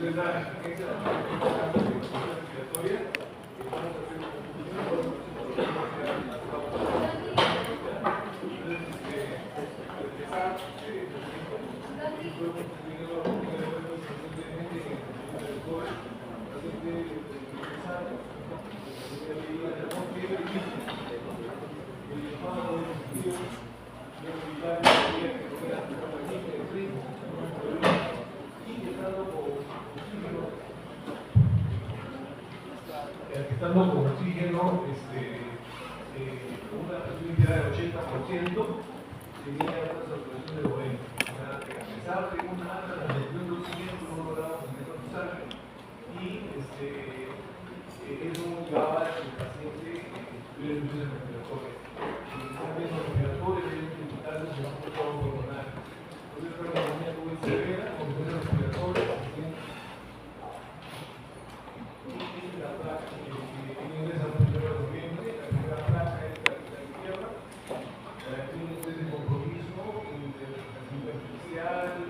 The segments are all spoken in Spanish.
Entonces, la emergencia de la respiratoria, vamos a hacer estando con oxígeno, una presión de 80%, tenía una saturación de 90%. O sea, que a pesar de una alta saturación de oxígeno, no logramos meter su sangre y eso llevaba a que el paciente tuviera insuficiencia respiratoria. Y también los respiratorios deben evitarse si no se pueden pulmonar. Entonces, fue una neumonía muy severa, con insuficiencia respiratoria, y la placa que ingresa el 1 de noviembre, la primera placa es la izquierda, tiene ustedes el compromiso de la artificial,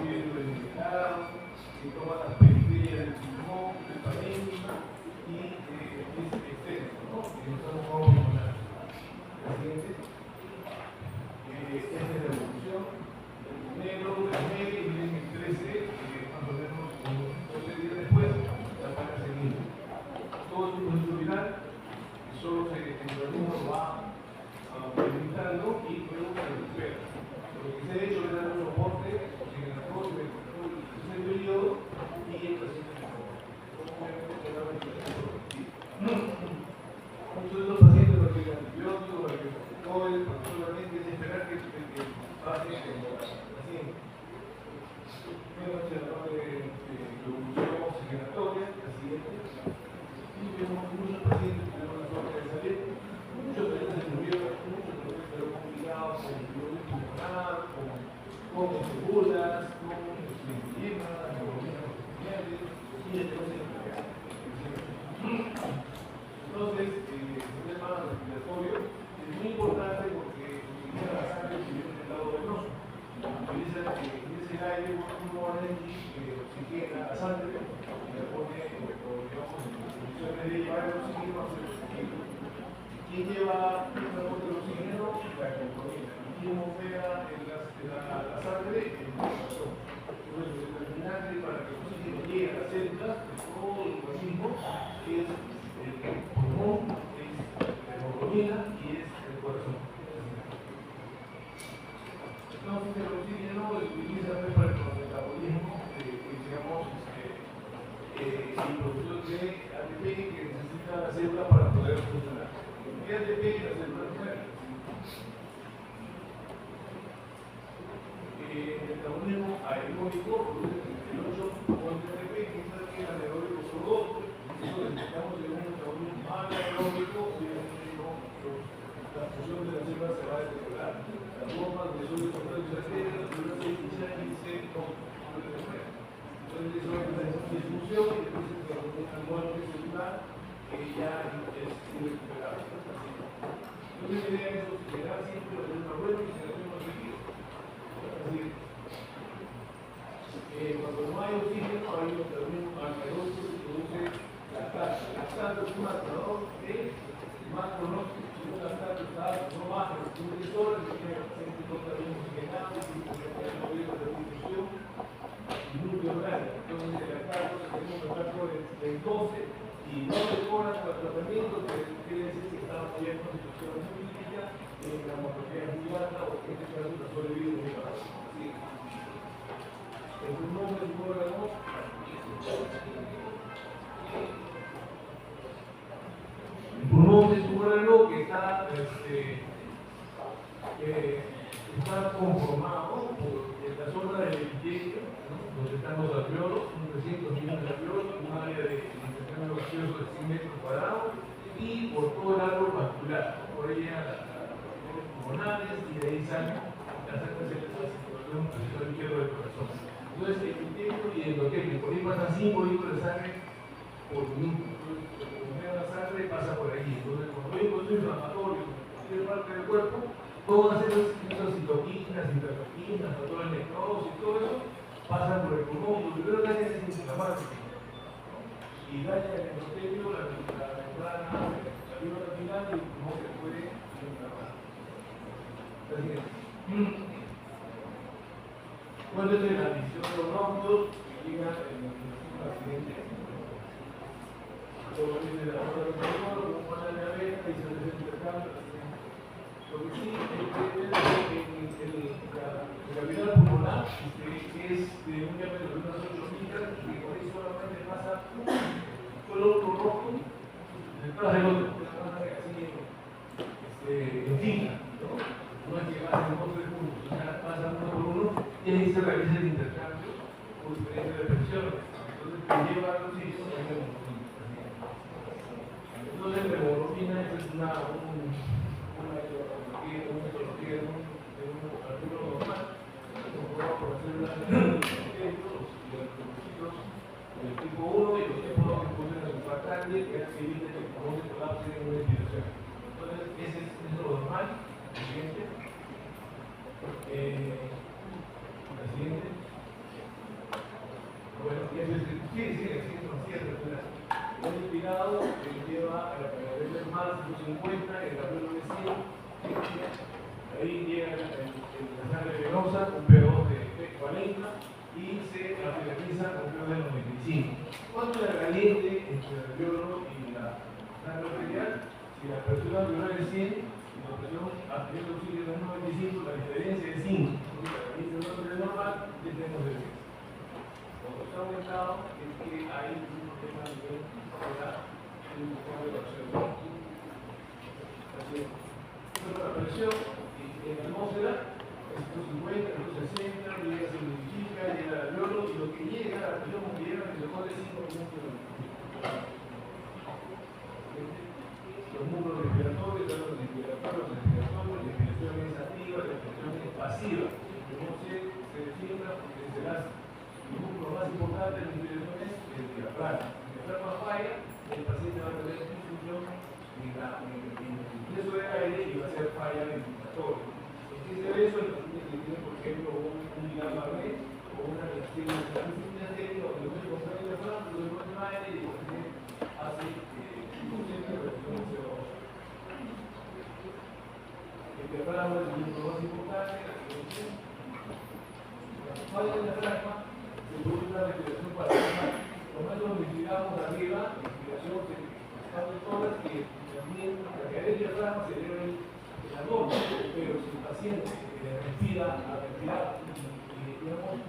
el verificado, se toma las periferias del pulmón, del parénquima y es extenso, ¿no? Y estamos vamos a poner la siguiente. Esta es la evolución. El primero, el medio, el 13, más o menos 12 días después, la placa seguir. Todo es un proceso viral, solo el organismo lo va aumentando y luego se recupera. Lo que se ha hecho es dar un soporte oxigenatorio en ese periodo y el paciente se mejora. Muchos de los pacientes lo que el antibiótico, lo que solamente es esperar que pase como paciente. Primero se habla de evolución oxigenatoria, la siguiente. Y vemos muchos pacientes que tenemos la suerte de salir, muchos pacientes se murieron, muchos pacientes fueron complicados con fibrosis pulmonar, con seguras, con enfisema, neumonía y esterosis arterial. Entonces, el sistema respiratorio es muy importante porque utiliza la sangre que viene del lado venoso. Utiliza ese aire con un pulmón que oxigena la sangre y le pone, digamos, de llevar el oxígeno a hacer el oxígeno. ¿Quién lleva el transporte del oxígeno? La hemoglobina. ¿Quién bombea la sangre? El corazón. Entonces, lo determinante para que el oxígeno llegue a las células de todo el organismo es el pulmón, es la hemoglobina y es el corazón. Entonces, el oxígeno se utiliza para el metabolismo, digamos, y producción de ATP que necesita la célula para poder funcionar. ¿Qué ATP y la célula mueren? El metabolismo aeróbico produce 38 ATP, que es el anaeróbico son 2. Eso necesitamos de un metabolismo anaeróbico y la función de la célula se va a deteriorar. Las bombas de sodio y arterias, las células se inician y se entonces, eso es la disfunción y después el muerte celular que ya es irrecuperable. Entonces, la idea es oxigenar siempre la célula buena y se la célula líquida. Es decir, cuando no hay oxígeno, hay un metabolismo anaeróbico que produce lactato. Lactato es un marcador de macronóstico. Si un lactato está no baja de 10 horas, que tiene el paciente totalmente oxigenado, y tiene el movimiento de difusión y núcleo horario. Entonces, el lactato se tiene un lactato de 12 y no se cobra con el tratamiento, que quiere decir que está apoyando situaciones muy críticas en la mortalidad muy alta o que en este caso la sobrevida muy baja. El pulmón es un órgano. El pulmón es un órgano que está conformado por la zona del epitelio, ¿no? Donde están los alveolos, unos 300 millones de alveolos, un área de intercambio gaseoso de 100 metros cuadrados y por todo el árbol vascular. Por ahí llegan las pulmonares y de ahí salen las altas células de circulación al lado izquierdo del corazón. Entonces, el epitelio y el endotelio, por ahí pasan 5 litros de sangre por minuto. Entonces, cuando la sangre pasa por ahí. Entonces, cuando hay un proceso inflamatorio en cualquier parte del cuerpo, todas esas citoquinas, interleuquinas, factores necrosis y todo eso pasan por el el pulmón, lo primero que hace es inflamarse. Y daña el endotelio, la membrana, la fibra capilar y el pulmón se puede inflamar. ¿Cuál es la visión de los bronquios que llega en el accidente? Luego viene la otra de como pasa en la vena y se les intercambia. Lo que sí es que el capilar pulmonar es de un diámetro de unas 8 millas y por ahí solamente pasa un otro rojo detrás del otro, una cosa así en fila, ¿no? No es que pasen dos o tres puntos, o sea, pasan uno por uno y ahí se realiza el intercambio por diferentes presiones. Entonces, te lleva a los sitios que hay hemoglobina. Entonces, la hemoglobina es una metodología de un artículo normal, comprobado por las células de los el tipo 1 y los tipos 2 que ponen el surfactante que evita que el pulmón se colapse en una inspiración. Entonces, ese es lo normal. El siguiente. La siguiente. Bueno, y eso es el inspirado lleva a la carrera más 150, el carrera de 100, ahí llega la sangre venosa con P2 de 40 y se arterializa con P2 de 95. ¿Cuánto es la caliente entre el alveolo y la sangre arterial? Si la presión alveolar es 100 y la presión arterial de oxígeno es 95, la diferencia es 5. Porque la caliente es normal y tenemos el 10. Cuando está aumentado es que hay un problema a nivel de la presión. Así es. Bueno, la presión en la atmósfera es 150, 160, llega, se modifica, llega al alveolo y lo que llega a la presión que llega es mejor de 5 minutos. Los músculos respiratorios, los respiratorios, la respiración es activa, la respiración es pasiva. No se defienda porque se hace. El músculo más importante de la respiración es el diafragma. Si el diafragma falla, el paciente va a tener disfunción en el ingreso de aire y va a ser falla ventilatoria. Si se ve eso, el paciente que tiene, por ejemplo, un diafragma o una reacción de la disfunción donde no se contrae el diafragma, lo demás no aire y el paciente hace insuficiencia de reacción de CO2. El diafragma es el músculo más importante de la respiración. Cuando falla el diafragma, se produce una respiración paranormal. Los métodos que investigamos arriba, la inspiración, están todas que también la caída del diafragma se eleva el abdomen, pero si el paciente respira a respirar y digamos,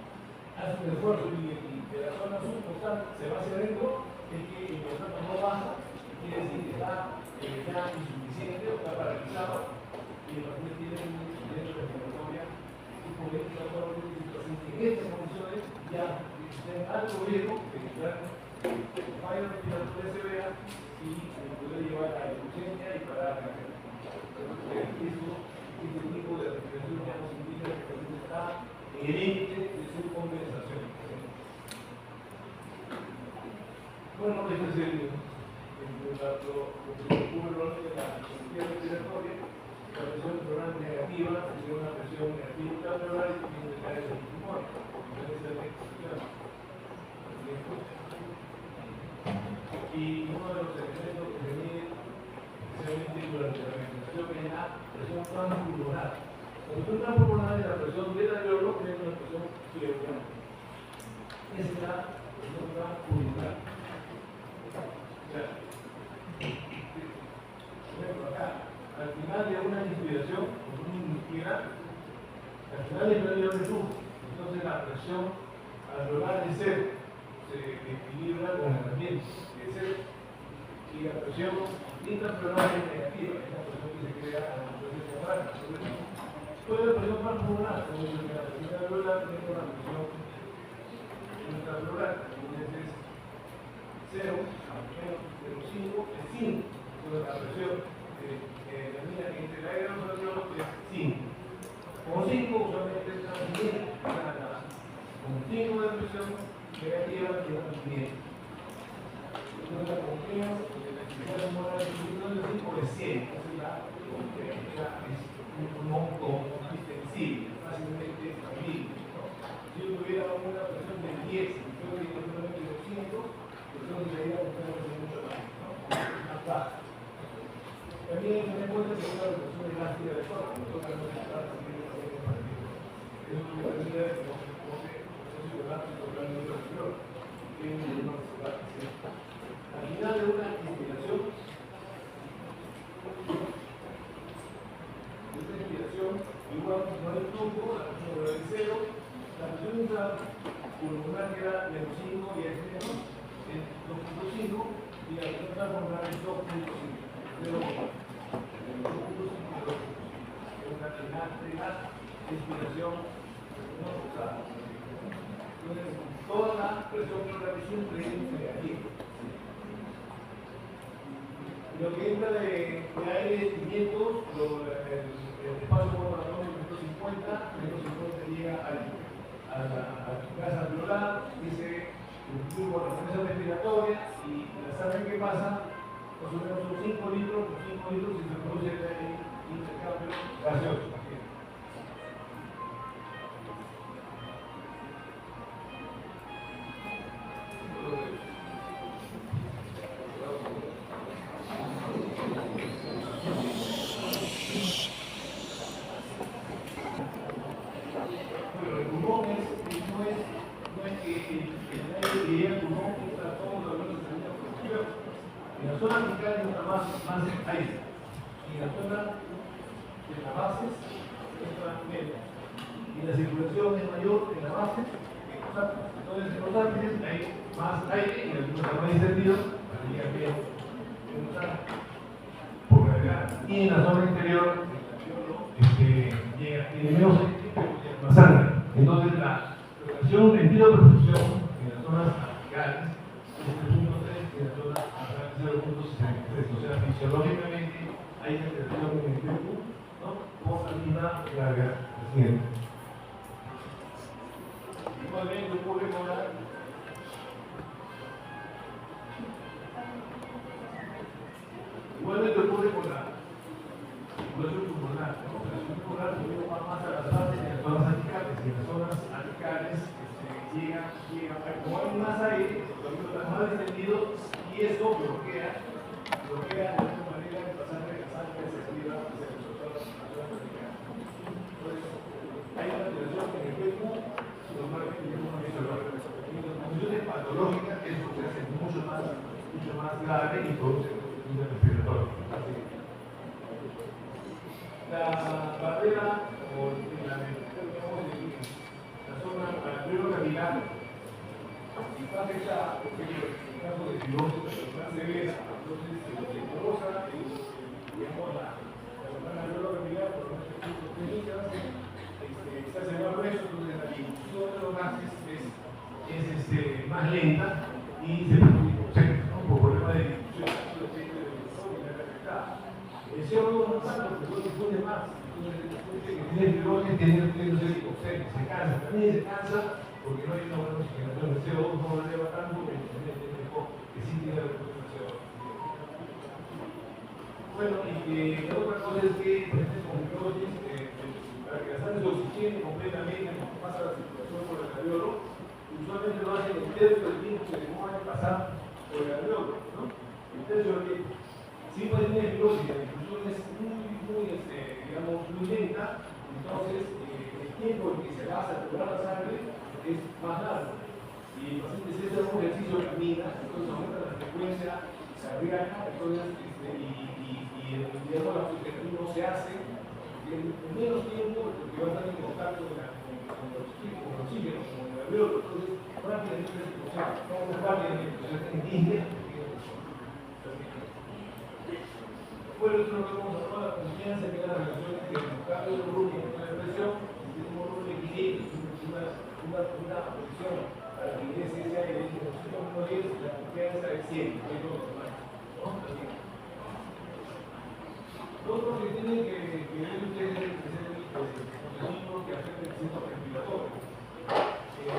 hace un esfuerzo y de la zona subcostal se va hacia adentro, es que el diafragma no baja, quiere decir que está ya insuficiente o está paralizado y el paciente tiene una insuficiencia respiratoria y por eso en estas condiciones ya en alto riesgo de que falla respiratoria severa y puede llevar a insuficiencia y parar la carrera. Este tipo de respiración ya nos indica que el paciente está en el límite de su compensación. Bueno, este es el dato que ocurre en la cirugía respiratoria. La presión pleural negativa es una presión negativa pleural y tiene que caer en el pulmón. Y uno de los elementos que se mide especialmente durante la respiración es la presión transpulmonar. La presión transpulmonar es la presión del alveolo que es una presión pleural. Esa es la presión transpulmonar. O sea, acá, al final de una inspiración, cuando uno inspira, al final del periodo de flujo. Entonces la presión alveolar es cero, se equilibra con el ambiente, es cero. Y la presión intrapleural es negativa, es la presión que se crea a la presión pulmonar. Toda la presión pulmonar, como dice la presión alveolar, tiene una presión intrapleural, entonces es 0, menos 0,5 es 5. Entonces la presión la mía entre el aire y los alveolos es 5. Con 5 usualmente es la siguiente, con 5 de presión negativa y una 500. Entonces la compleja de la actividad pulmonar de 5 es 100. Esa es un pulmón extensible, fácilmente expandible. Si yo tuviera una presión de 10, creo que es 200, pero debería buscar mucho más baja. También hay que tener en cuenta que una reducción elástica de fuerza, nosotros no necesitamos también es una medida de que no se conoce el socio elástico del nivel superior, que es una necesidad que se da. Al final de una inspiración, igual no hay flujo, la presión era de 0, la presión pulmonar queda menos 5 y es menos 2.5 y la presión pulmonar es 2.5. Es una inspiración no forzada. Entonces, toda la presión pulmonar siempre es negativa. Lo que entra de aire 500, el espacio por la zona de 150 llega a la gasa alveolar, dice el flujo de la presión respiratoria y la sangre que pasa, más o menos son 5 litros, y se produce el intercambio gaseoso. En la zona apical es una más aire. Y en la zona de las bases es más menos. Y la circulación es mayor en la base que en los árboles. Entonces en los árboles hay más aire y en algunos árboles encendidos llega bien en los árboles. Por gravedad. Y en la zona interior tiene menos aire, más sangre. Entonces la rotación en tiro de perfusión en las zonas apicales es 3.3 y en las zonas 0.63, o sea, fisiológicamente hay interacción en el cuerpo, ¿no? Con la misma gravedad. Igualmente ocurre con la circulación pulmonar, ¿no? La circulación pulmonar va más a las bases y a las zonas apicales, y en las zonas apicales llega, como hay más aire, los está más descendido y eso bloquea de alguna manera el pasaje de la sangre excesiva hacia el resultado de la circulación vertical. Entonces, hay una alteración en el cuerpo, normalmente tenemos una condiciones patológicas, eso se hace mucho más grave y produce una respiratoria. La barrera o la zona alveolo-capilar está afectada porque en el caso de fibrosis más severa, entonces se causa la zona alveolo-capilar por unas técnicas, se hace más grueso, entonces la difusión de los gases es más lenta y se produce concentra, ¿no? Por problemas de difusión y la afectada. El CO2 no tanto, pero difunde más. Entonces, tiene fibrosis, tiene se cansa, también se cansa porque no hay una buena oxigenación. El CO2 no lo eleva tanto, pero también tiene que sí tiene la reducción del CO2. Bueno, y la otra cosa es que con fibrosis, para que la sangre se oxigene completamente, como pasa la circulación por el alveolo, usualmente lo hacen el tercio del tiempo que demora en pasar por el alveolo, ¿no? El tercio del tiempo. Si puede tener fibrosis, la difusión es muy lenta, entonces el tiempo en que se va a saturar la sangre es más largo. Y el paciente si hace algún ejercicio camina, entonces aumenta la frecuencia cardíaca, entonces, la oxigenación no se hace en menos tiempo porque va a estar en contacto con el oxígeno, con el alveolo, entonces rápidamente se entiende. Bueno, esto es lo que vamos a hablar, la confianza que es la relación entre el cambio de volumen y la presión, y un volumen de equilibrio, una posición para que ingrese ese aire en posición 1.10, la confianza es 100, que es lo normal, ¿no? Lo otro que tienen que ver ustedes es el mecanismo que afecta el sistema respiratorio. El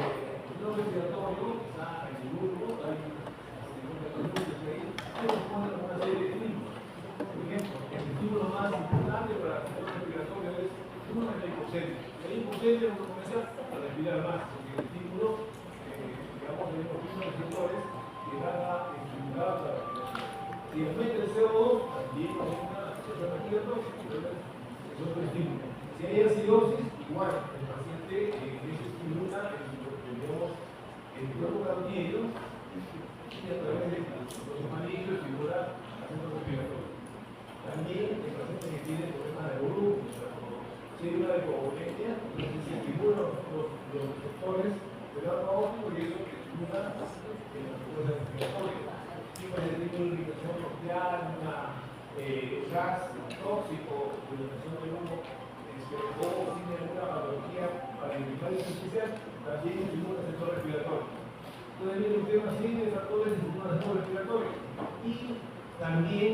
sistema respiratorio está en el grupo, hay una serie de estímulos. Por ejemplo, el estímulo más importante para el sistema respiratorio es uno, el hipoxemia. El hipoxemia es una comenzar a respirar más, porque el estímulo entonces se estimulan los receptores del nervio óptico y eso estimula la respuesta respiratoria. Y puede tener una irritación bronquial, gas tóxico, irritación del humo, o tiene alguna patología para evitar eso especial, también estimula el sector respiratorio. Entonces viene un tema así de factores de estimulan el sector respiratorio. Y también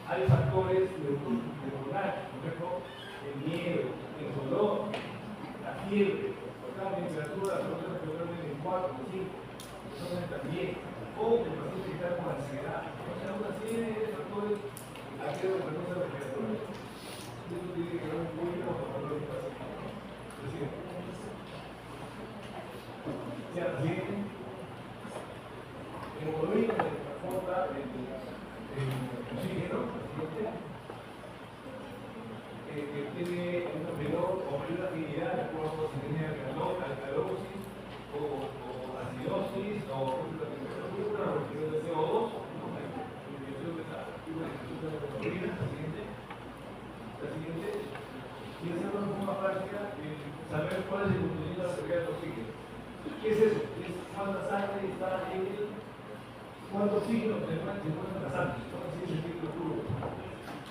hay factores neuronales, por ejemplo, el miedo, el dolor, la fiebre, la temperatura, la temperatura de 4 o 5, eso también, o el paciente que está con ansiedad. O sea, una serie de factores aquí de respuesta respiratoria. Eso tiene que ver muy bien con los factores del paciente. Ya, siguiente. Hemoglobina se transporta el oxígeno, que tiene una menor o mayor afinidad de acuerdo si tiene alcalosis o acidosis o la temperatura o el nivel de CO2, la siguiente, y hacerlo de forma práctica, saber cuál es el contenido de la teoría del oxígeno. ¿Qué es eso? Es cuánta sangre está en el, cuántos oxígeno se encuentra en la sangre, así es el ciclo puro.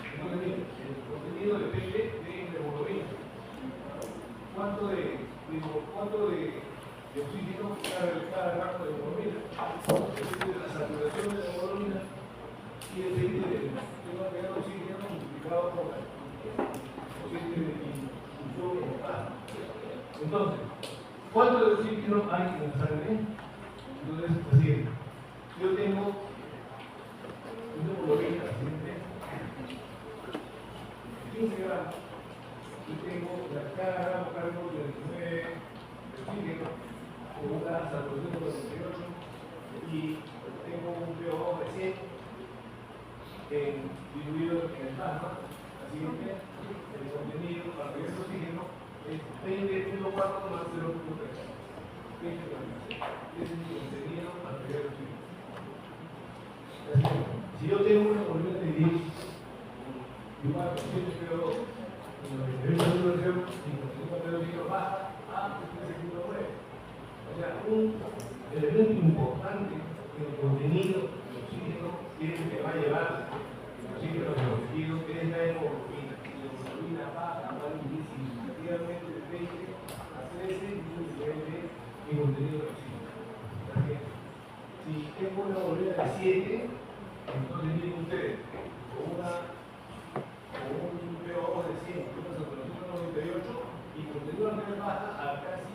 Entonces, miren, el contenido depende de la hemoglobina. ¿Cuánto de oxígeno cada gramo de hemoglobina? Depende de la saturación de la hemoglobina y depende del oxígeno multiplicado por la posible infusión mortal. Entonces, ¿cuánto de oxígeno hay en la sangre? Entonces, así es. Yo tengo una hemoglobina, 15 gramos, y tengo cada gramo cargo de 29 de oxígeno, con una saturación de 98, y tengo un pH de 100 diluido en el plasma. La siguiente, el contenido para el oxígeno es 20.4 más 0.3. 20 gramos. Ese es mi contenido para el oxígeno. Si yo tengo una hemoglobina de 10, igual que 7 pH2, y la saturación y el oxígeno baja a 3,9. O sea, un elemento importante en el contenido del oxígeno es el que va a llevar el oxígeno al objetivo, que es la hemoglobina. La hemoglobina baja va a dividir significativamente de 20 a 13 y un nivel de contenido del oxígeno. Si tengo una hemoglobina de 7, entonces miren ustedes, con un pH de 100, una saturación de 98 y contenido al nivel baja a casi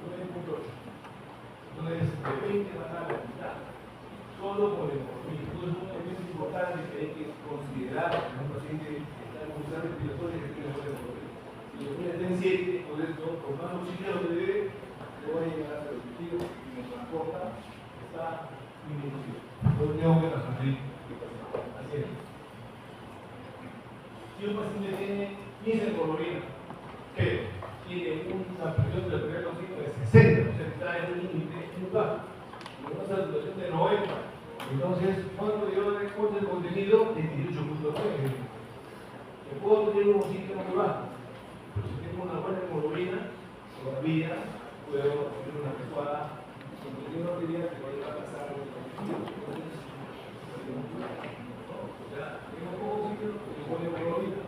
9.8. Entonces, de 20 baja a la mitad, solo por el hemoglobina. Entonces, un elemento importante que hay que considerar en un paciente que está en condición respiratoria que tiene buena hemoglobina. Si la hemoglobina está en 7, entonces, con más oxígeno que debe, no va a llegar al objetivo y me transporta, está disminuido. Entonces, tengo que transferir. Así es. Si un paciente tiene 15 hemoglobina, pero tiene una presión de arterial oxígeno de 60, o sea, está en un límite muy bajo, con una saturación de 90, entonces, cuando yo le corto el contenido, es 18.9. Yo puedo tener un oxígeno muy bajo, pero si tengo una buena hemoglobina, todavía puedo tener una adecuada contenido arterial que va a llevar a pasar los objetivos. O sea, tengo poco oxígeno, tengo buena hemoglobina,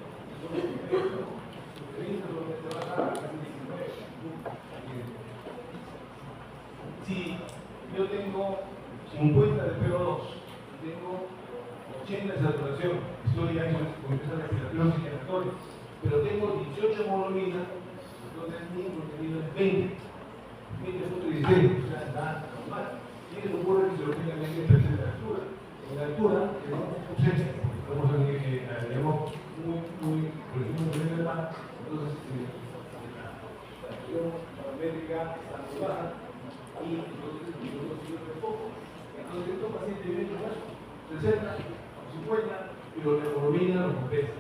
si yo tengo 50 de PO2 y tengo 80 de saturación, estoy ahí con esa respiración oxigenatoria, pero tengo 18 hemoglobina, entonces mi contenido es 20, 20.16, o sea, nada normal. Y eso ocurre que se lo tenga en la altura. En la altura, tenemos un sexo, estamos muy por encima del nivel mar, entonces la presión paramétrica está muy baja y entonces nosotros sirve poco. Entonces estos pacientes vienen en caso 60 o 50, pero la hemoglobina los compensa.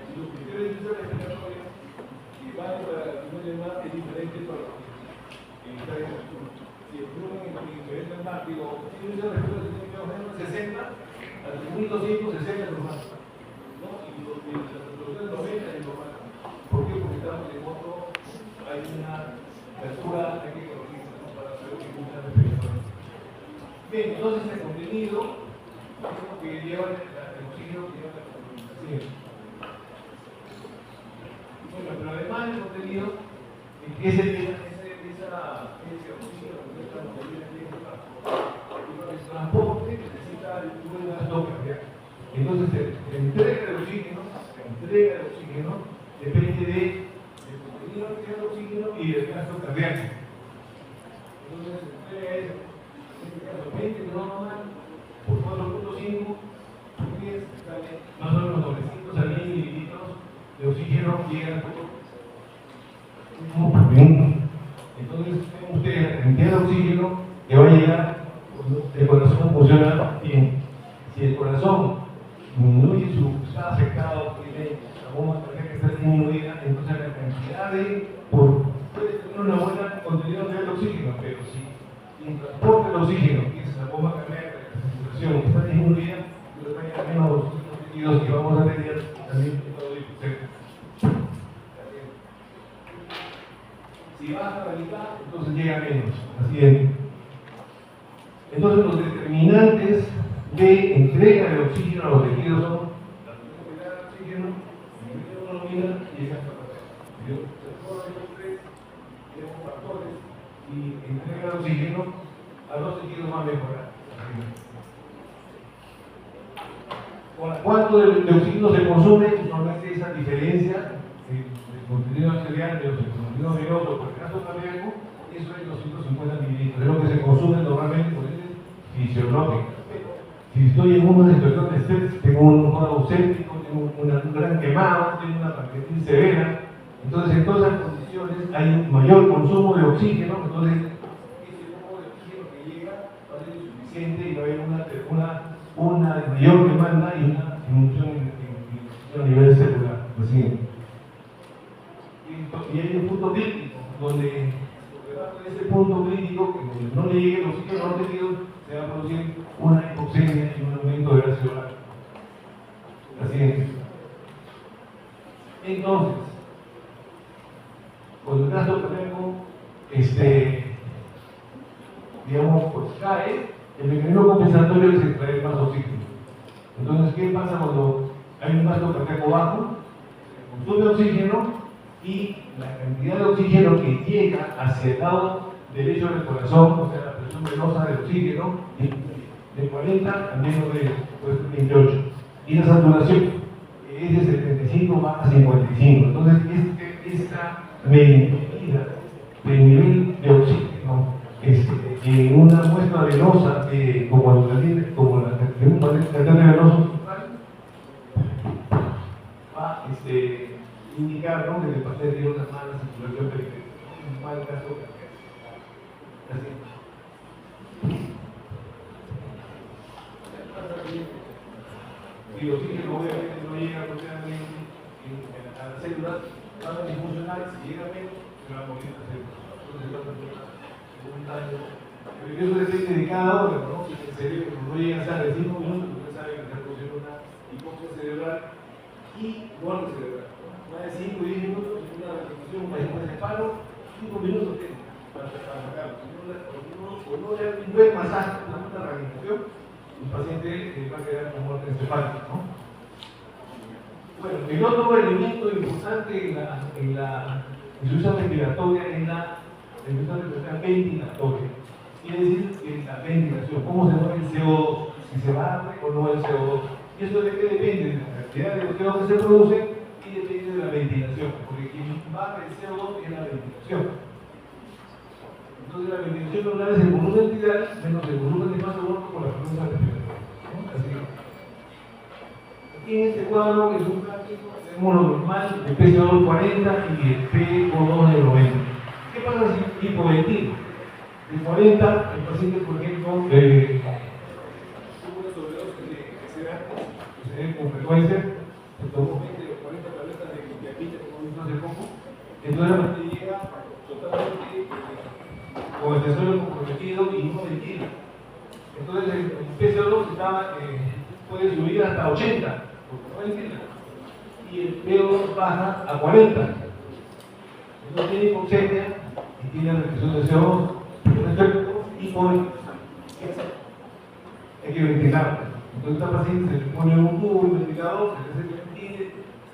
Si los criterios de infusión respiratoria que van para el nivel del mar es diferente para los que están en el sur. Si el volumen en el nivel del mar, digo, si un infusión respiratoria tiene que bajar 60, al 1260 es normal, ¿no? Y la saturación 90 es normal. ¿Por estamos en moto, hay una apertura, hay que corregirse, ¿no? Para saber que muchas reflexiones. Bien, entonces el contenido es lo que lleva el oxígeno que lleva la comunicación. Bueno, pero además del contenido, ese oxígeno que está el transporte necesita un gasto cardiaco. Entonces, la entrega del oxígeno depende del contenido que tiene el oxígeno y del gasto cardíaco. Entonces, la entrega es, en este caso, 20 kilogramos por 4.5 por 10, sale más o menos 900 a 1000 mililitros de oxígeno llega por minuto. Entonces, ven ustedes la cantidad de oxígeno que va a llegar cuando el corazón funciona bien. Si el corazón disminuye está afectado, tiene la bomba cardíaca está disminuida, entonces la cantidad de puede tener una buena contenido de oxígeno, pero si el transporte de oxígeno, que es la bomba cardíaca, la saturación está disminuida, pero hay menos oxígenos que vamos a tener también todo el proceso. Si baja la mitad, entonces llega menos. Así es. Entonces los determinantes de entrega de oxígeno a los tejidos son la cantidad de oxígeno, el nivel de hemoglobina y el gasto cardíaco. Tenemos factores y entrega de oxígeno a los tejidos va a mejorar. ¿Cuánto de oxígeno se consume? Normalmente esa diferencia del contenido arterial de los contenido venoso por el gasto cardíaco, eso es 250 mililitros, es lo que se consume normalmente por ese fisiológico. Si estoy en una situación de estrés, tengo un corazón séptico, tengo un gran quemado, tengo una pancreatitis severa, entonces en todas las condiciones hay un mayor consumo de oxígeno, entonces ese poco de oxígeno que llega va a ser insuficiente y va a haber una mayor demanda y una disminución a nivel celular. Así. Y hay un punto crítico, donde debajo de ese punto crítico, que no le llegue el oxígeno a los tejidos, se va a producir una hipoxemia y un aumento de la celular. Así es. Entonces, cuando el gasto cardíaco digamos, pues cae, el mecanismo compensatorio es extraer más oxígeno. Entonces, ¿qué pasa cuando hay un gasto cardíaco bajo? Se consume oxígeno y la cantidad de oxígeno que llega hacia el lado derecho del corazón, o sea, la presión venosa del oxígeno, de 40 a menos de 28. Y la saturación es de 75 más a 55. Entonces, esta medida del nivel de oxígeno en una muestra venosa, como la de un paciente venoso, va a indicar, ¿no?, que el paciente tiene una mala circulación periférica, un mal gasto cardíaco. Así. Si el oxígeno obviamente no llega aproximadamente a las células, van a disfuncionar, si llega menos, se va a morir las células. Entonces va a tener un daño. Pero eso depende de cada órgano, ¿no? Si el cerebro no llega a estar de 5 minutos, usted sabe que está produciendo una hipoxia cerebral y muerte cerebral. Más de 5 y 10 minutos, una reanimación, una hipoxia de palo, 5 minutos tiene para sacarlo. Si no le da un buen masaje, una reanimación, el paciente va a quedar con muerte encefálica, ¿no? Bueno, el otro elemento importante en la insuficiencia respiratoria es la insuficiencia respiratoria ventilatoria. Quiere decir que la ventilación, cómo se mueve el CO2, si se barre o no el CO2. Y eso depende de la cantidad de CO2 que se produce y depende de la ventilación, porque quien baja el CO2 es la ventilación. Entonces la ventilación normal es el volumen tidal menos el volumen de masa muerto por la frecuencia respiratoria. Así. Aquí en este cuadro es un gráfico, tenemos lo normal, el PCO2 40 y el PO2 de 90. ¿Qué pasa si hipoventilo? De 40, el paciente, por ejemplo, tuvo una sobredosis que se da con frecuencia, se tomó 20 o 40 tabletas de glipiapina, como vimos hace poco, entonces la paciente llega totalmente con el tesoro comprometido y no ventila. Entonces el PCO2 puede subir hasta 80, porque no ventila, y el PO2 baja a 40. no tiene hipoxemia y tiene restricción de CO2, y por hay que ventilarlo. Entonces, esta paciente se le pone un tubo, un ventilador, se le hace el ventile,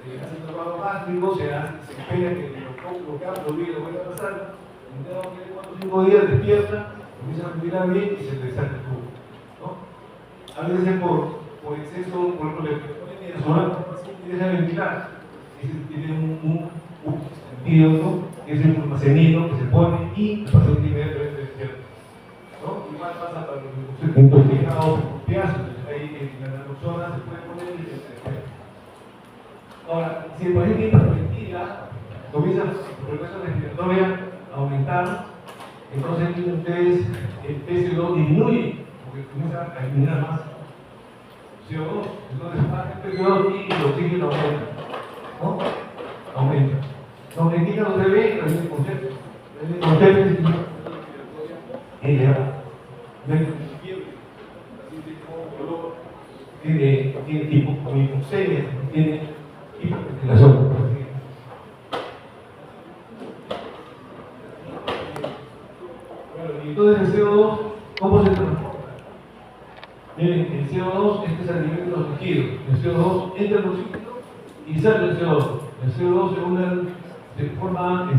se le hace el lavado gástrico, se espera que lo que ha olvido vaya a pasar, en 4 o 5 días despierta, empieza a ventilar bien y se le sale el tubo, ¿no? A veces por exceso, por ejemplo, le ponen la paciente deja de ventilar, tiene un antídoto, que es el almacenino que se pone y el paciente inmediatamente despierta, ¿no? Igual pasa para los intoxicados por opiáceos, ahí en la naloxona se puede poner y se despierta. Ahora, si el paciente hiperventila, comienza su presión respiratoria a aumentar, entonces tienen ustedes el PCO2 disminuye, porque comienza a eliminar más CO2, entonces baja el PCO2 y el oxígeno aumenta, ¿no? Aumenta. Lo que indica los bebés es el concepto. El concepto es tiene tipo con hipoxemia, tiene hiperventilación. Bueno, y entonces el CO2, ¿cómo se transporta? Miren, el CO2 es a nivel de los tejidos. El CO2 entra en los tejidos y sale el CO2. El CO2 se forma en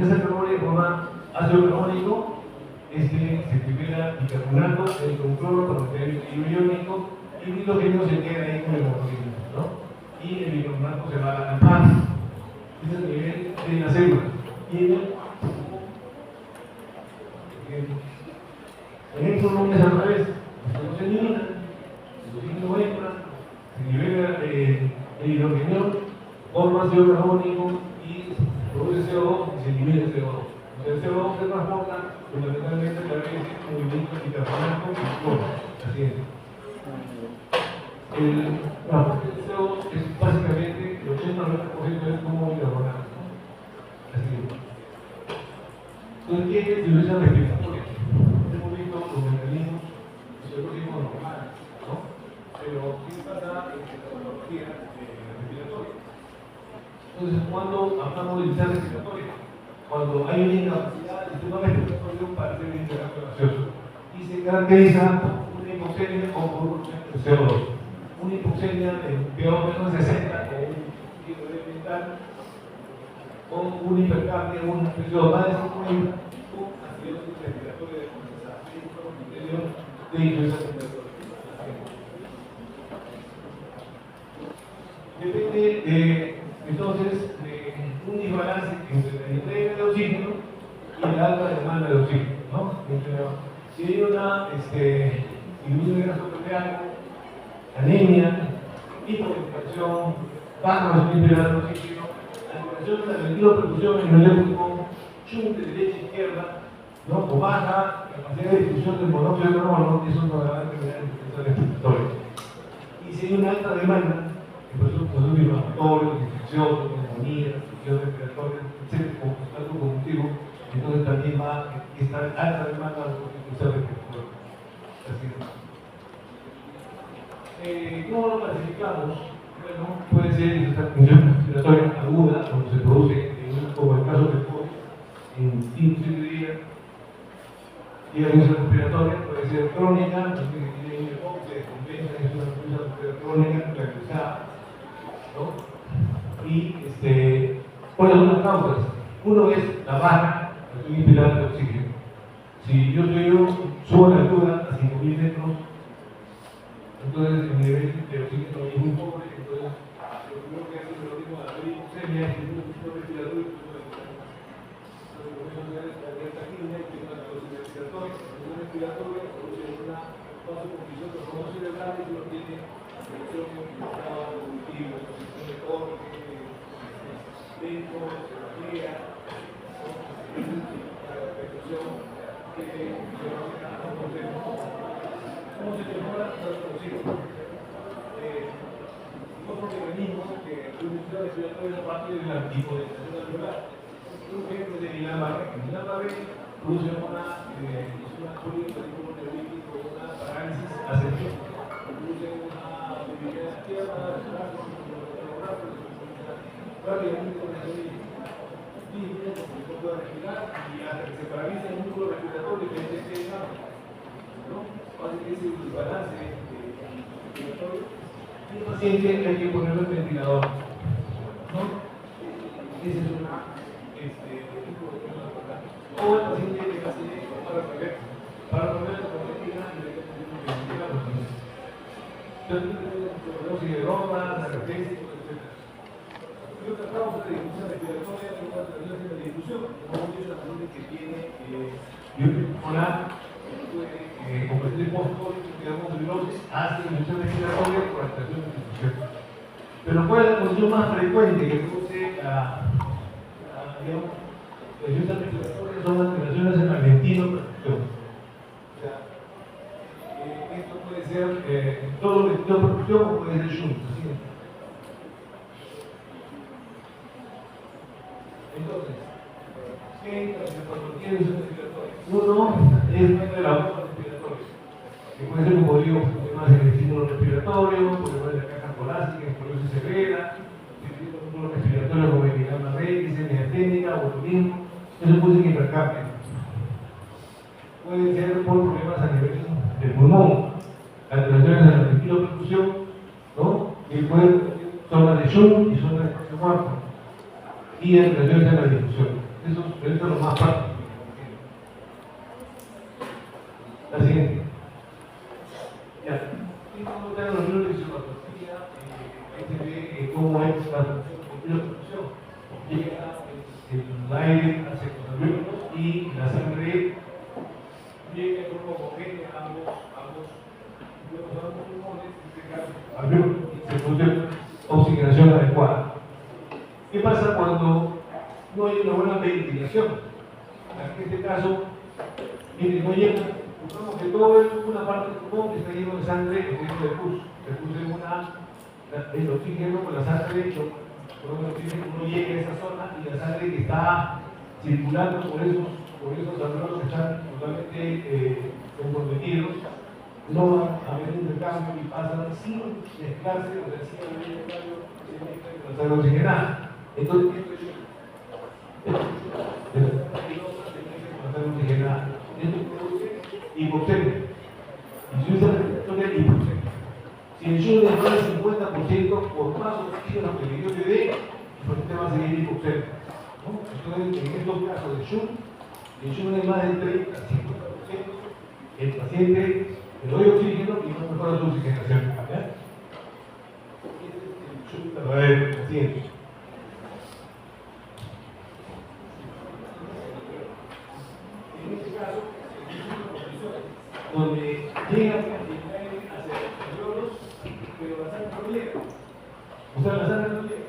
esa caloría forma ácido carbónico, se libera bicarbonato, el cloro para obtener el equilibrio iónico y el hidrógeno se queda ahí con el hemoglobina, ¿no? Y el bicarbonato se va al pan. Ese es el nivel de la célula. Y en el no es al revés, no se elimina, el oxígeno entra, se libera el hidrógeno, forma ácido carbónico y produce CO2 y se elimina el CO2. El CO2 se transporta fundamentalmente a través de movimiento de bicarbonato y cloro. Así es. El transporte de CO2 es básicamente el 80-90% es como bicarbonato. Así es. Entonces, ¿qué es dilución respiratoria? Hemos visto los mecanismos fisiológicos normales, ¿no? Pero, ¿qué pasa en la patología respiratoria? Entonces, cuando hablamos de dilución respiratoria, cuando hay una incapacidad del sistema respiratorio para hacer un intercambio gaseoso y se caracteriza por una hipoxemia o por un CO2. Una hipoxemia de PO menos 60 o un ciclo elemental o una hipercapnia, una presión más de 50 o acidosis respiratoria de condensación de influencia respiratoria. Depende entonces de un desbalance entre la entrega de oxígeno y la alta demanda de oxígeno, ¿no? Si hay una disminución de gasto cardíaco, anemia, hipotensión, baja disponibilidad de oxígeno, alteración de la ventiloperfusión en el eléctrico, shunt de derecha a izquierda, ¿no? O baja capacidad de difusión del monóxido de carbono, eso no va a generar influencia respiratoria. Y si hay una alta demanda, procesos inflamatorios, infecciosos, neumonía, infección respiratoria, etc., como algo cognitivo, entonces también va a estar alta demanda de infección respiratoria. Así es. ¿Cómo lo clasificamos? Bueno, puede ser infección respiratoria aguda, cuando se produce, como el caso del COVID, en 5 o 7 días, y la infección respiratoria puede ser crónica, también que tiene un se descompensa, es una infección crónica, realizada, ¿no? Y ¿cuáles son las causas? Uno es la baja presión inspirada de oxígeno. Si yo subo la altura a 5.000 metros, entonces el nivel de oxígeno es muy pobre, entonces lo primero que hace es lo mismo a la hipoxemia, es un sistema respiratorio y un respiratoria produce una vasoconstricción de hormonas cerebrales y uno tiene infección en estado cognitivo, infección de corte, lento, cirugía, la infección que ¿cómo se mejora la oxígeno? Otro mecanismo que una infección respiratoria es parte de la hipotensión alveolar. Un ejemplo de Guillain-Barré. Guillain-Barré produce una polineurolítico, una parálisis ascendente, produce una debilidad de la pierna, rápidamente con el días que no pueda respirar y hasta que se paraliza el músculo respiratorio y que esté en agua, ¿no? Así que ese es el balance respiratorio. Y el paciente hay que ponerlo en ventilador, ¿no? Esa es una o el paciente que hace para poner la política y de entonces, de bromas, anestésicos, etc. Yo tratamos de discusión respiratoria, de la discusión, como hemos dicho, la paciente que tiene biopulmonar, puede convertir el post-COVID, digamos, de virosis, hace infección respiratoria por alteración de difusión. Pero ¿cuál es la condición más frecuente que produce digamos, la infección respiratoria? Son alteraciones en la ventiloperfusión. O sea, esto puede ser todo ventiloperfusión o puede ser shunt. Entonces, ¿qué es cuando tiene infección respiratoria? Uno es de la bomba respiratoria, que puede ser, como digo, problemas en el estímulo respiratorio, problemas de la caja torácica, esclerosis severa, estímulo respiratorio como epidemia rectis, miastenia, botulismo. Eso puede ser que hipercapnia. Puede ser por problemas a nivel del pulmón, alteraciones en la ventiloperfusión, ¿no? Que pueden zonas de shunt y zonas de espacio muerto, y alteraciones en la difusión. Eso es lo más práctico. La siguiente. Ya. Y como tengo los libros de fisiopatología, ahí se ve cómo es la ventiloperfusión. Llega el aire hacia los alvéolos y la sangre llega en forma homogénea a ambos pulmones, en este caso alvéolos, y se produce oxigenación adecuada. ¿Qué pasa cuando no hay una buena ventilación? En este caso, miren, no llega, supongamos que todo una parte del pulmón está lleno de sangre dentro del pus. El pus es el oxígeno con la sangre, uno llega a esa zona y la sangre que está circulando por esos alvéolos que están totalmente comprometidos, no van a haber intercambio y pasan sin mezclarse, o sea, sin haber intercambio, se mezclan con la sangre oxigenada. Entonces, esto produce hipoxemia. Y si usa respiratoria, hipoxemia. Si el shunt es más del 50%, por más oxígeno que yo le dé, el paciente va a seguir hipoxemia, ¿no? Entonces, en estos casos de shunt, el shunt es más del 30 a 50%, el paciente le doy oxígeno y no mejora su oxigenación. ¿Ya? Este es el shunt verdadero del paciente. En este caso, donde llega el aire hacia los alvéolos, pero la sangre no llega. O sea, la sangre no llega.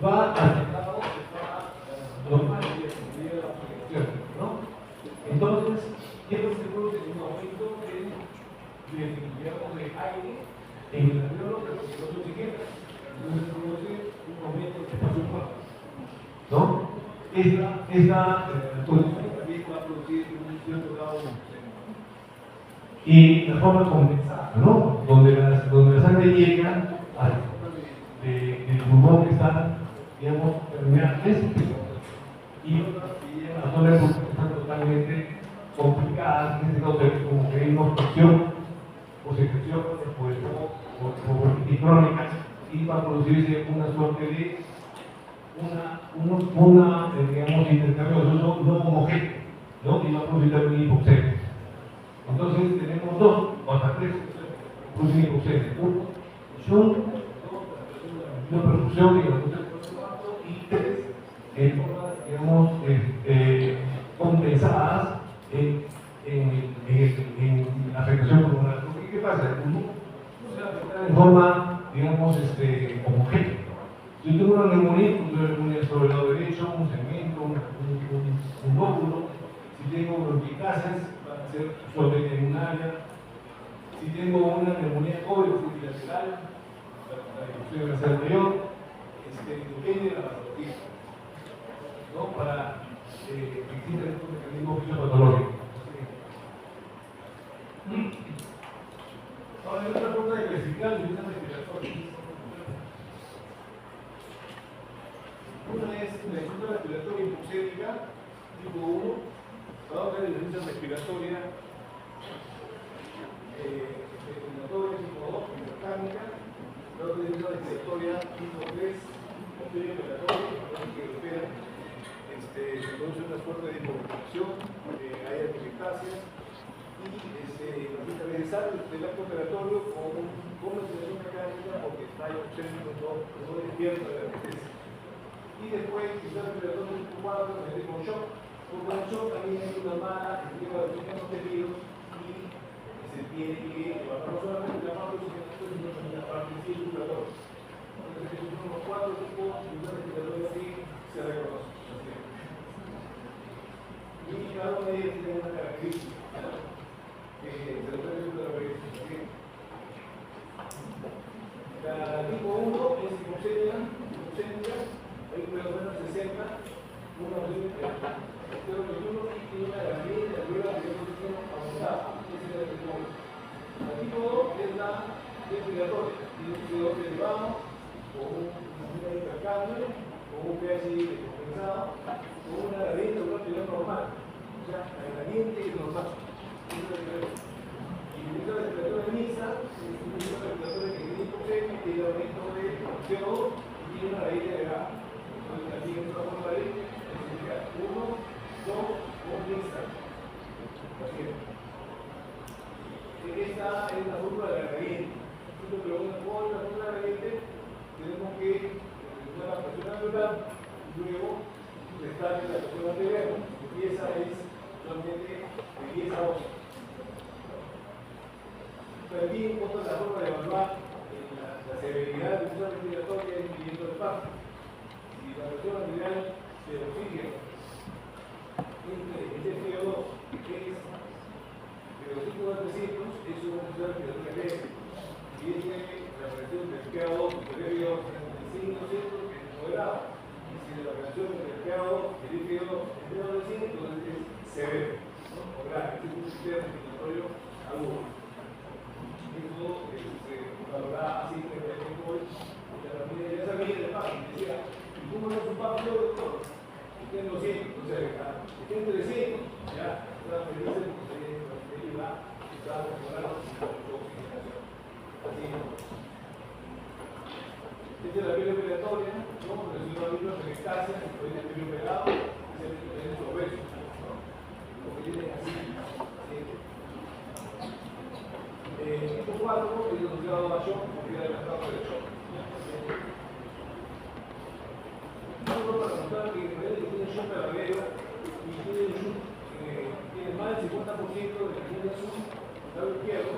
Va hacia el lado que está normal y de la oxigenación, ¿no? Entonces, ¿qué es lo que se produce? Un aumento de aire en el alvéolo, pero que no se oxigena. Entonces se produce un aumento de espacio muerto, ¿no? Esta condición también va a producir un cierto grado de oxígeno. Y la forma compensada, ¿no? Donde la sangre llega a la zona del pulmón que están, digamos, permeables, y otras que llegan a la zona del pulmón que están totalmente complicadas, en este caso como que hay una obstrucción o secreción o crónica, y va a producirse una suerte de digamos, intercambio de uso no homogéneo, ¿no? Y va a producir también hipoxemia. Entonces tenemos dos o hasta tres producen hipoxemia. Uno, shunt, dos, la perfusión y tres, formas, digamos, compensadas en la afectación pulmonar. ¿Qué pasa? El pulmón no se va a afectar en forma, digamos, homogénea. Si yo tengo una neumonía sobre el lado derecho, un segmento, un lóbulo, si tengo bronquiectasis, va a ser supraneumónica. Si tengo una neumonía COVID bilateral, la difusión va a ser mayor, depende de la patología, ¿no? Para que exista estos mecanismos fisiopatológicos. Ahora, hay otra forma de clasificar los sistemas respiratorios. Una es tipo 1, vamos a ver la deficiencia respiratoria, tipo 2, mecánica, luego tenemos una respiratoria tipo 3, operatoria, que opera, se produce una suerte de hipoventilation, hay epitaxias, y necesita realizar el acto operatorio con ventilación mecánica porque está no despierta de la anestesia. Y después, quizás el respiratorio tipo 4, se mete con shock, porque el shock también hay una mala esquema de oxígeno tejidos y se tiene que evaluar no solamente la parte oxigenación, sino también la parte circulatoria. Entonces, estos son los 4 tipos de respiratoria que se reconocen. Y cada uno de ellos tiene una característica. La tipo 1 es hipoxemia, hay por lo menos 60, una opción de pero que uno tiene una garantía de ayuda de oxígeno aumentada. La tipo 2 es la respiratoria, tiene un CO2 elevado, con una intercambio, con un pH descompensado, con una gradiente de una actividad normal. O sea, la gradiente es normal. Y la respiratoria mixta es una respiratoria que tiene hipoxemia, que tiene aumento de CO2 y tiene una gradiente elevada. Entonces, así que esta forma de significa 1, 2 o mixta. Esta es la fórmula de la gradiente. Nosotros preguntamos cuál es la fórmula de la gradiente, tenemos que utilizar la presión angular y luego restar la presión arterial, y esa es solamente de 10 a 8. Pero aquí encuentro la forma de evaluar la severidad de presión respiratoria en viviendo de espacio. Si la presión arterial de oxígeno entre el CO2 es de 200 a 300, es una presión respiratoria leve. Si es la presión del PA2 superior a 65, es moderada. Y si la presión del PA2 y el FIO2 es menor de 100, entonces es severo. O grave, es un sistema respiratorio agudo. Eso se valora así que hoy, la familia ya sabía de paso, y decía, ¿y cómo no es un paso doctor? Usted no siente, entonces, usted entre 100, ya, está feliz porque se va a mejorar la oxigenación. Así es. Esta es la vía operatoria, ¿no? Porque si no hay una penetracia, se puede tener operado, y se puede tener obeso, ¿no? Porque tienen así. Tipo 4 es asociado a shock, porque era la causa del shock. Solo para notar que en realidad tiene shock verdadero y tiene más del 50% de la línea azul, del lado izquierdo,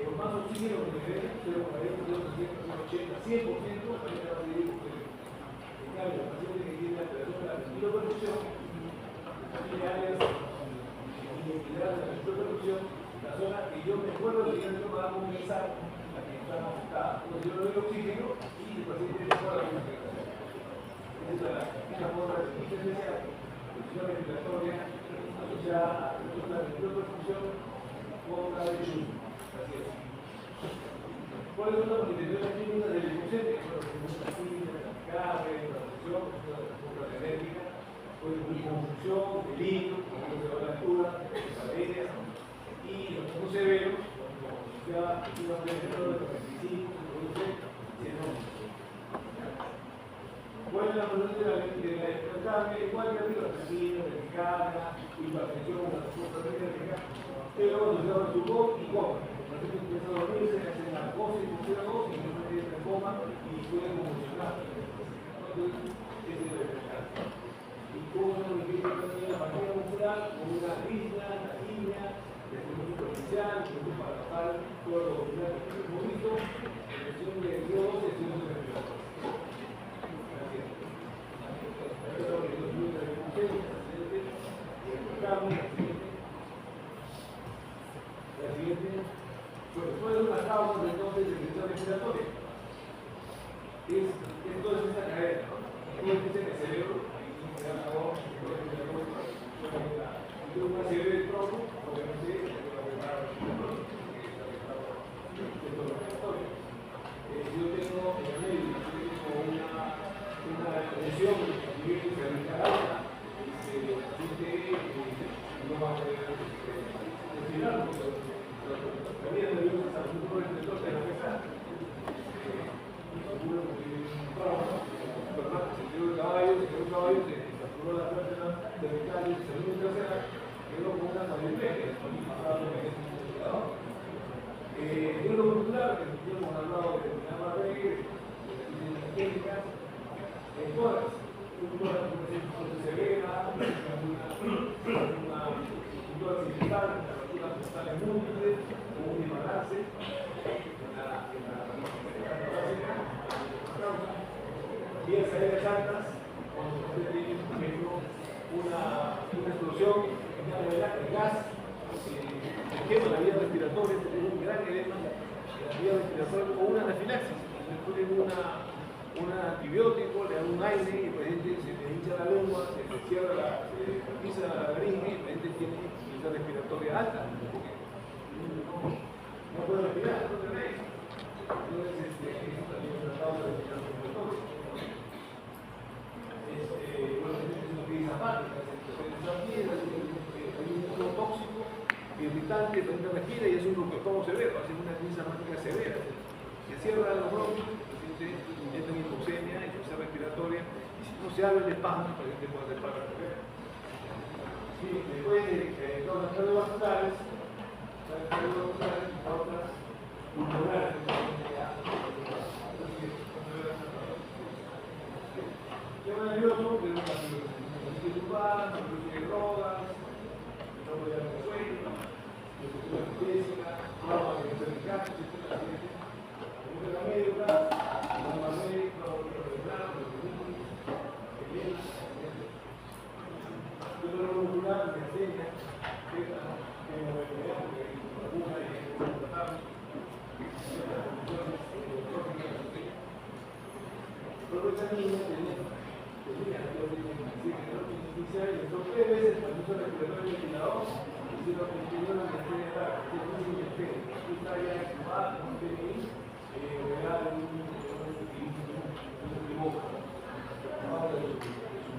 por más oxígeno que le den, 0,40, 0,80, 100%, para que va a seguir. En cambio, el paciente que tiene alteración de la respiración, tiene áreas inesperadas de la respiración, la zona que yo me acuerdo que yo me va a comenzar la que está afectada. Entonces yo le doy oxígeno y el paciente mejora la respiración. Esa es la forma de especial, presión respiratoria asociada a la respiración con la de Schumann. Así es. ¿Cuáles son las manifestaciones clínicas del hipoxemia? La química, la carga, la presión, la genética, puede ser confusión, delito, se va a la altura, paredes, y los casos severos, cuando ya una presión de 45, se produce cianosis. ¿Cuál es la solución de la hipercambia? Igual que arriba, la vertical, hipertensión, la respuesta térmica, pero asociado a su voz y coma. El paciente empieza a dormirse, hace narcosis, funciona voz y no se queda en coma y puede convulsionar. Entonces, ese es el vertical. Y cómo se refiere también la fatiga muscular con una arritmia, taquimia, desconocimiento superficial, para bajar todo lo que hemos visto, presión de CO2 y presión de respiratoria. La siguiente, bueno, ¿cuáles son las causas entonces de presión respiratoria? Es toda esta cadena, ¿no? Todo dice que el cerebro, se da la voz, una serie de trozos, obviamente, si yo tengo en el medio una lesión cervical alta, En lo cultural, que hemos hablado de la reggae, de técnicas, todas, severa, una cultura occidental, una postales múltiples, con un imbalance y en salidas altas, cuando usted tiene, por ejemplo, una explosión de gas, quema la vía respiratoria, es un gran edema de la vía respiratoria, o una anafilaxis, le ponen un antibiótico, le dan un aire y el paciente se le hincha la lengua, se le cierra se pisa la laringe y el paciente tiene vía respiratoria alta, no puede respirar, no tenéis. Entonces, eso también es tratado de respirar respiratoria. Bueno, es una crisis apática, hay un mundo tóxico, irritante, el paciente respira y es un broncoespasmo severo, hace una crisis asmática severa. Se cierra los bronquios, el paciente entra en hipoxemia, insuficiencia respiratoria, y si no se abre el espasmo, el paciente puede hacer paro severo. Sí, después de todas las cardiovasculares, otras pulmonares, tema nervioso, que es una cirugía urbana, cirugía de drogas, no podía haber sueño, cirugía física, trauma de cervical, la médica, la médica, lo muscular me enseña que movilidad, porque alguna y tratable, pero esa niña tenía y son 3 veces cuando se recuperó el ventilador y se lo continuó la tercera edad, que es muy diferente. Aquí está ya activada con un PNI, real un boca. Ahora de su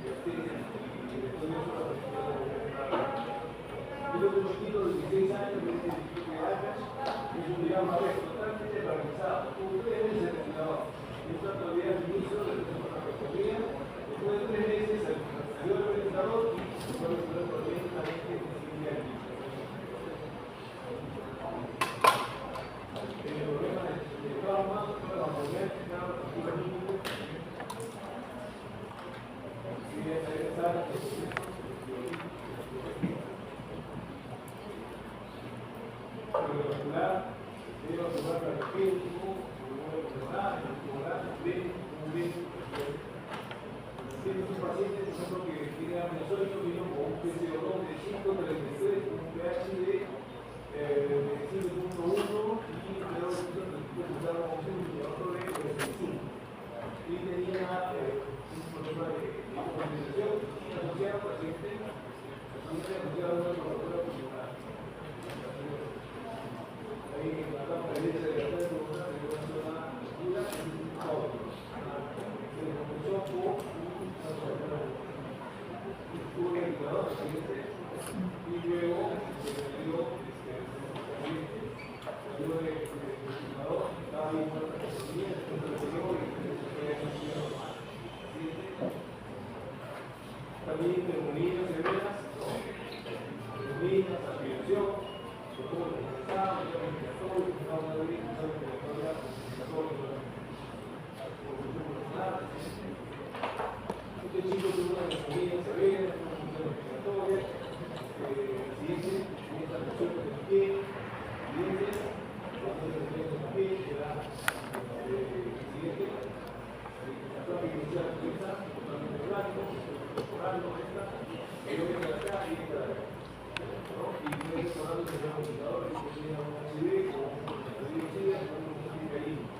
bacteria y después de eso la respiración. El otro chiquito de 16 años, que es de algas, es un digamos totalmente paralizado. Tuvo 3 veces el ventilador. Esto todavía al inicio de la recorrida. Después de 3 meses salió el ventilador y se fue a recuperar perfectamente en el día. El problema de trauma, toda la movilidad, cada partido mínimo, y es regresar cardiovascular, debe observar el espíritu, un paciente, por ejemplo, que tiene apnea sónica, vino con un PCO2 de 5,33, con un pH de 5,1 y creo que usaron un indicador de 35. Y tenía un problema de hipotensión y asociado al paciente asociado a una temperatura pulmonar. Ahí la conferencia de la temperatura se relaciona dura y audio. Se comenzó por un indicador y luego se dio el indicador, estaba bien con la economía, después se lo dio y también neumonías severas, neumonías, aspiración, todo lo que estaba, este chico tuvo una neumonía severa, una función respiratoria, siguiente, esta lesión del pie, siguiente, cuando se le el pie, era siguiente, la propia inicial esta, totalmente blanco, mejorando esta, y lo que está acá y esta de acá. Y fue mejorando el sistema computador, y tenía un accidente, o un accidente, o un accidente,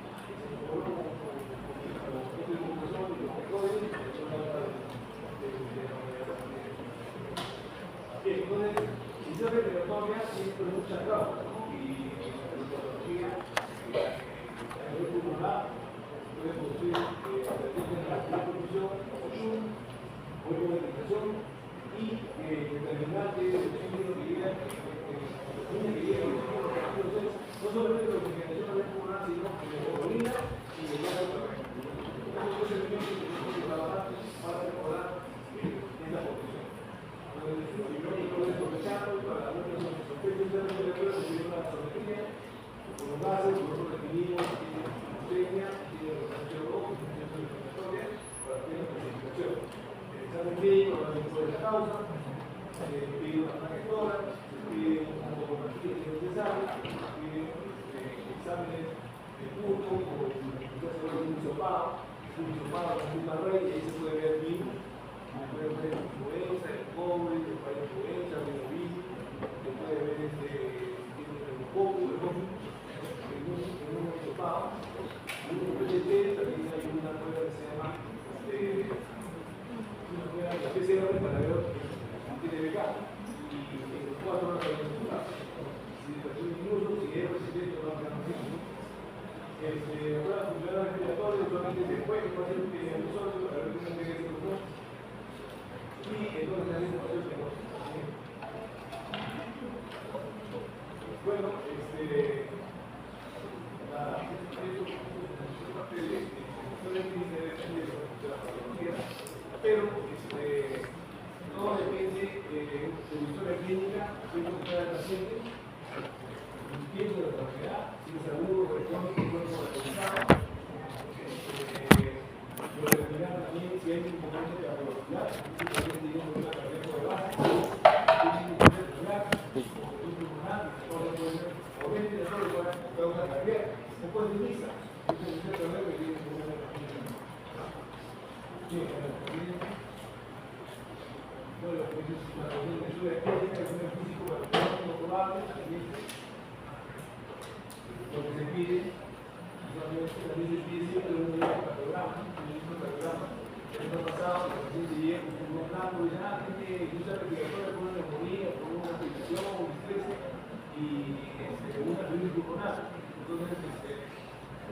entonces, visión respiratoria siempre mucha trauma, y la patología a nivel pulmonar puede producir la producción, ventilación y determinante de oxígeno que llega no solamente la oxigenación a nivel pulmonar, sino que la hemoglobina y de la otra. Entonces, es elementos que tenemos que trabajar para mejorar esta posición. Entonces, primero todo esto rechazado para la causa, pide una gestora, pide un fotografía necesaria, pide exámenes de punto, o quizás un hisopado con una red, y ahí se puede ver bien, se puede ver la influenza, el cobre, el fallo de influenza, el virus, se puede ver el coco, el coco, en un hisopado. En un PCT también hay una prueba que se llama una prueba de PCR para ver si tiene VK, y en 4 horas de la si después de minutos, si es resistente o no, la prueba funcional respiratoria solamente después que pase el nosotros para ver si no tiene que ser y entonces también se puede hacer bueno, pero todo depende de su historia clínica, cómo está el paciente, el tiempo de la enfermedad, si es agudo, crónico, cuerpo reforzado, lo determinar también si hay un componente de cardiovascular, si el paciente tiene un problema cardíaco de base, si tiene un componente celular, un pulmonar, o ventilador de causa cardíaca, se puede utilizar. Este es el problema que tiene un problema cardíaco. Bueno, la cuestión de ayuda clínica es un físico para los casos probables, también lo que se pide, también se pide siempre un cardiograma, un cardiograma. El año pasado, el paciente llega con un blanco y dice, tiene lucha respiratoria por una neumonía, por una afectación, un estrés, y una crisis pulmonar. Entonces,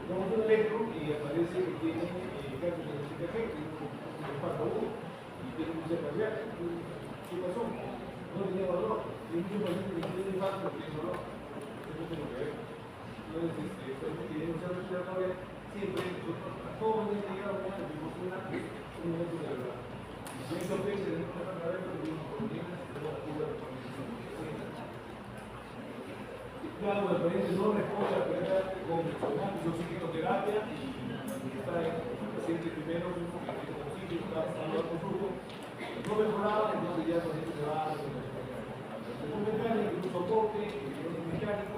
tomamos un electro y aparece que tiene cáncer de CKG, que es un infarto agudo, y tiene mucha cardíaca. ¿Qué pasó? No tenía valor. Hay muchos pacientes que tienen infarto y tienen valor. Eso es lo que veo. Entonces, que tienen mucha respiratoria, siempre nosotros, a jóvenes que llegan a tenemos un momento de verdad. Y si hay sorpresa, tenemos una cabeza, tenemos problemas, tenemos la cura de condición. Claro, el paciente no responde a la primera convencional, es oxigenoterapia y está en el paciente primero, que tiene oxígeno, está pasando al flujo, no mejoraba, entonces ya el paciente se va a un mecánico, un soporte, un mecánico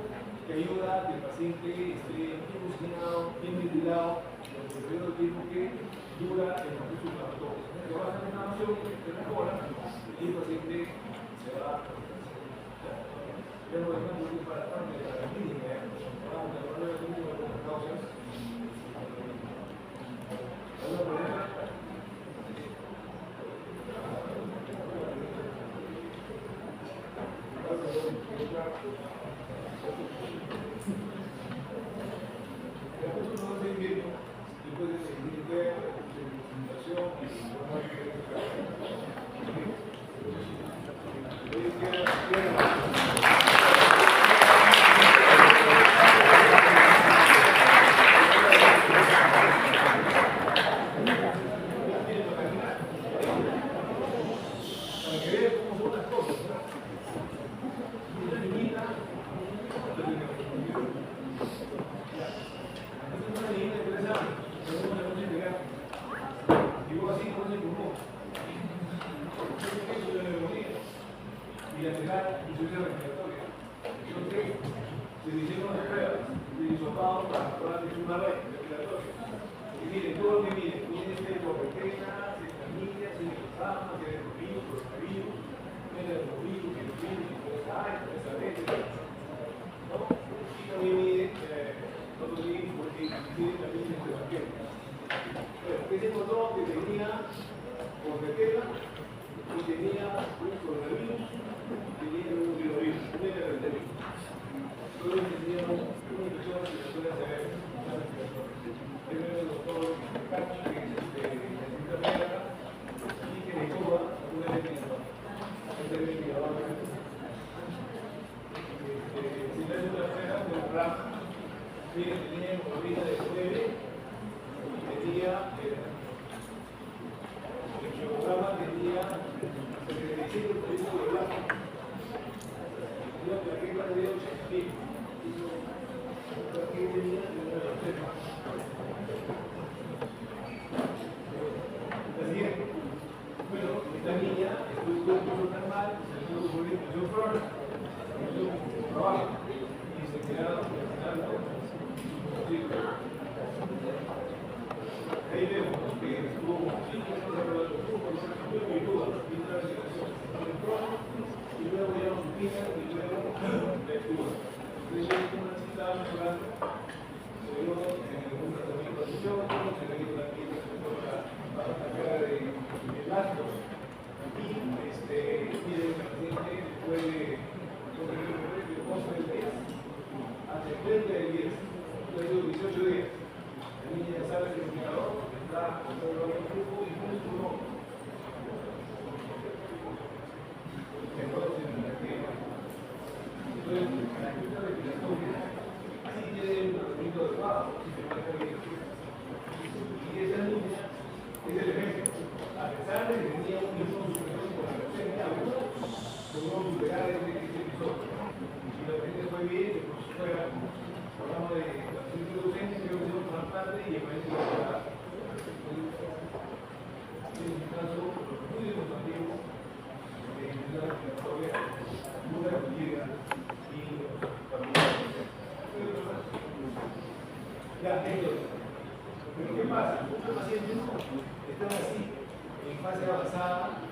que ayuda a que el paciente esté bien oxigenado, bien ventilado, durante el periodo de tiempo que dura el proceso inflamatorio. Se va a hacer una inflamación, se mejora y el paciente se va a pero es más útil para la clínica, para la prueba clínica con las causas. ¿Alguna pregunta? Después de seguir presentación Bueno, esta niña estuvo personas, su trabajo, y se quedaron ahí vemos que estuvo y luego ya nos supina y luego lectura. Entonces yo como una cita mejorando, seguro en un tratamiento de sesión, se le dio la clínica para cambiar el acto y pide que el paciente después de el 11 del mes hasta el 30 del 10, entonces 18 días. La niña ya sabe que el indicador está sobre el flujo y no es su nombre. Entonces, la actividad respiratoria sí tiene un tratamiento adecuado, y esa niña es el ejemplo. A pesar de que tenía un inmunosupresión por la leucemia aguda, logró superar este episodio. Y la gente fue bien, pues fuera, hablamos de la leucemia, creo que es un trasplante y el país de la en este caso, muy demostrativo de la respiratoria, una actividad y ya, pero ¿qué pasa? Muchos pacientes están así, en fase avanzada,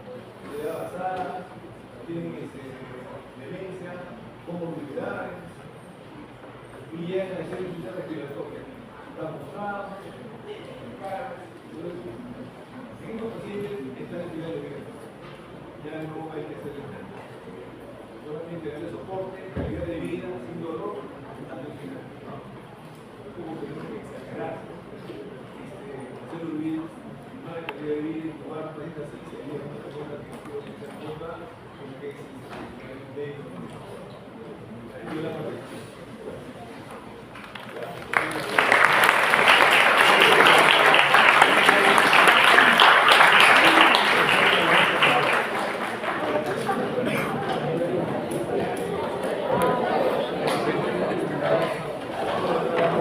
de edad avanzada, tienen demencia, comorbilidades, y llegan a ser insuficiencia respiratoria. Están mostrados, en cara, en estos pacientes están en nivel de vida. Ya no hay que hacer nada. Solamente darle soporte, calidad de vida, sin dolor, hasta el final. Como tenemos que exagerar, hacer olvido, mala calidad de vida, tomar 30 así, sería una persona que se nota